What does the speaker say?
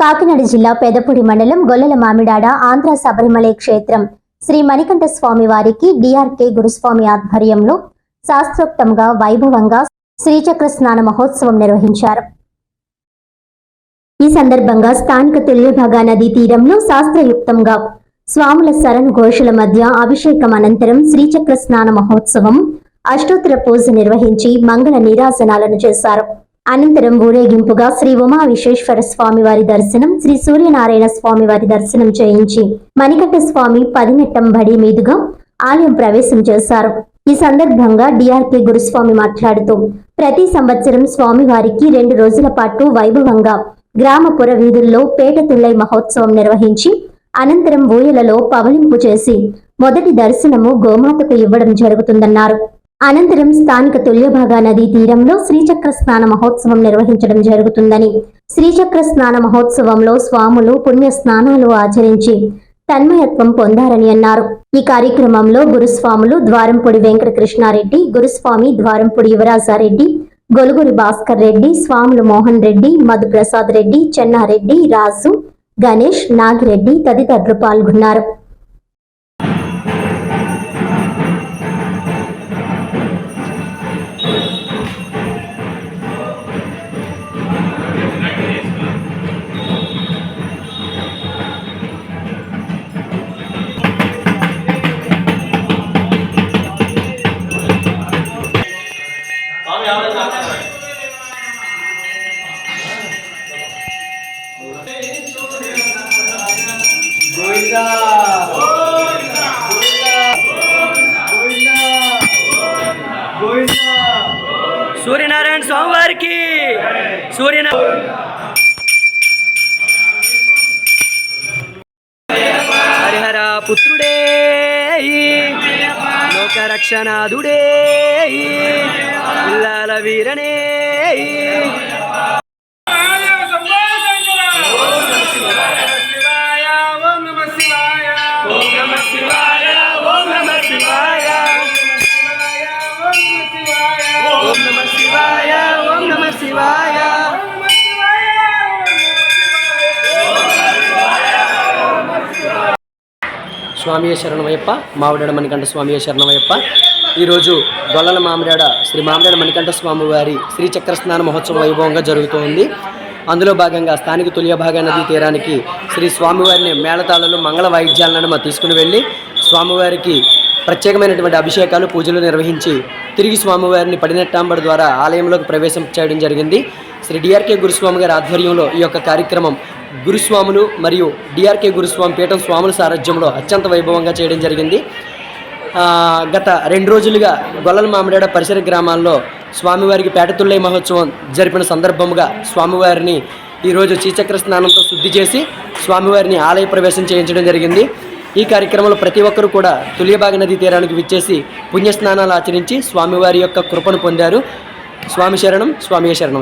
కాకినాడ జిల్లా పెదపూడి మండలం గొల్లల మామిడాడ ఆంధ్ర శబరిమలై క్షేత్రం శ్రీ మణికంఠ స్వామి వారికి డిఆర్కే గురుస్వామి ఆధ్వర్యంలో శాస్త్రోక్తంగా వైభవంగా శ్రీచక్ర స్నాన మహోత్సవం నిర్వహించారు. ఈ సందర్భంగా స్థానిక తుల్యభాగా నదీ తీరంలో శాస్త్రయుక్తంగా స్వాముల శరణ ఘోషల మధ్య అభిషేకం అనంతరం శ్రీచక్ర స్నాన మహోత్సవం అష్టోత్తర పూజ నిర్వహించి మంగళ నీరాజనాలను చేశారు. అనంతరం ఊరేగింపుగా శ్రీ ఉమా విశ్వేశ్వర స్వామి వారి దర్శనం, శ్రీ సూర్యనారాయణ స్వామి వారి దర్శనం చేయించి మణికంఠ స్వామి 10 మెట్టం బడి మీదుగా ఆలయం ప్రవేశం చేశారు. ఈ సందర్భంగా డిఆర్కే గురుస్వామి మాట్లాడుతూ ప్రతి సంవత్సరం స్వామి వారికి 2 రోజుల పాటు వైభవంగా గ్రామ పుర వీధుల్లో పేట తుల్లై మహోత్సవం నిర్వహించి అనంతరం ఊయలలో పవలింపు చేసి మొదటి దర్శనము గోమాతకు ఇవ్వడం జరుగుతుందన్నారు. అనంతరం స్థానిక తుల్యభాగా నదీ తీరంలో శ్రీచక్ర స్నాన మహోత్సవం నిర్వహించడం జరుగుతుందని, శ్రీచక్ర స్నాన మహోత్సవంలో స్వాములు పుణ్య స్నానాలు ఆచరించి తన్మయత్వం పొందారని అన్నారు. ఈ కార్యక్రమంలో గురుస్వాములు ద్వారంపూడి వెంకటకృష్ణారెడ్డి, గురుస్వామి ద్వారంపూడి యువరాజారెడ్డి, గొలుగురి భాస్కర్ రెడ్డి, స్వాములు మోహన్ రెడ్డి, మధుప్రసాద్ రెడ్డి, చెన్నారెడ్డి, రాజు, గణేష్, నాగిరెడ్డి తదితరులు పాల్గొన్నారు. సూర్యనారాయణ స్వామి వారికి హరిహర పుత్రుడే లోక రక్షణాదుడే ఇల్లాల వీరనే స్వామియే శరణమయ్యప్ప. మామిడాడ మణికంఠ స్వామియే శరణమయ్యప్ప. ఈరోజు గొల్లల మామిడాడ శ్రీ మామిడాడ మణికంఠ స్వామి వారి శ్రీచక్ర స్నాన మహోత్సవం వైభవంగా జరుగుతోంది. అందులో భాగంగా స్థానిక తుల్యభాగా నదీ తీరానికి శ్రీ స్వామివారిని మేళతాళాలు మంగళ వాయిద్యాలను తీసుకుని వెళ్ళి స్వామివారికి ప్రత్యేకమైనటువంటి అభిషేకాలు పూజలు నిర్వహించి తిరిగి స్వామివారిని పడినెట్టాంబడి ద్వారా ఆలయంలోకి ప్రవేశం చేయడం జరిగింది. శ్రీ డిఆర్కే గురుస్వామి గారి ఆధ్వర్యంలో ఈ యొక్క కార్యక్రమం గురుస్వాములు మరియు డిఆర్కే గురుస్వామి పీఠం స్వాముల సారథ్యంలో అత్యంత వైభవంగా చేయడం జరిగింది. గత 2 రోజులుగా గొల్లల మామిడాడ పరిసర గ్రామాల్లో స్వామివారికి పేట తుల్లై మహోత్సవం జరిపిన సందర్భముగా స్వామివారిని ఈరోజు శ్రీచక్ర స్నానంతో శుద్ధి చేసి స్వామివారిని ఆలయ ప్రవేశం చేయించడం జరిగింది. ఈ కార్యక్రమంలో ప్రతి ఒక్కరూ కూడా తుల్యభాగా నదీ తీరానికి విచ్చేసి పుణ్యస్నానాలు ఆచరించి స్వామివారి యొక్క కృపను పొందారు. స్వామి శరణం, స్వామియే శరణం.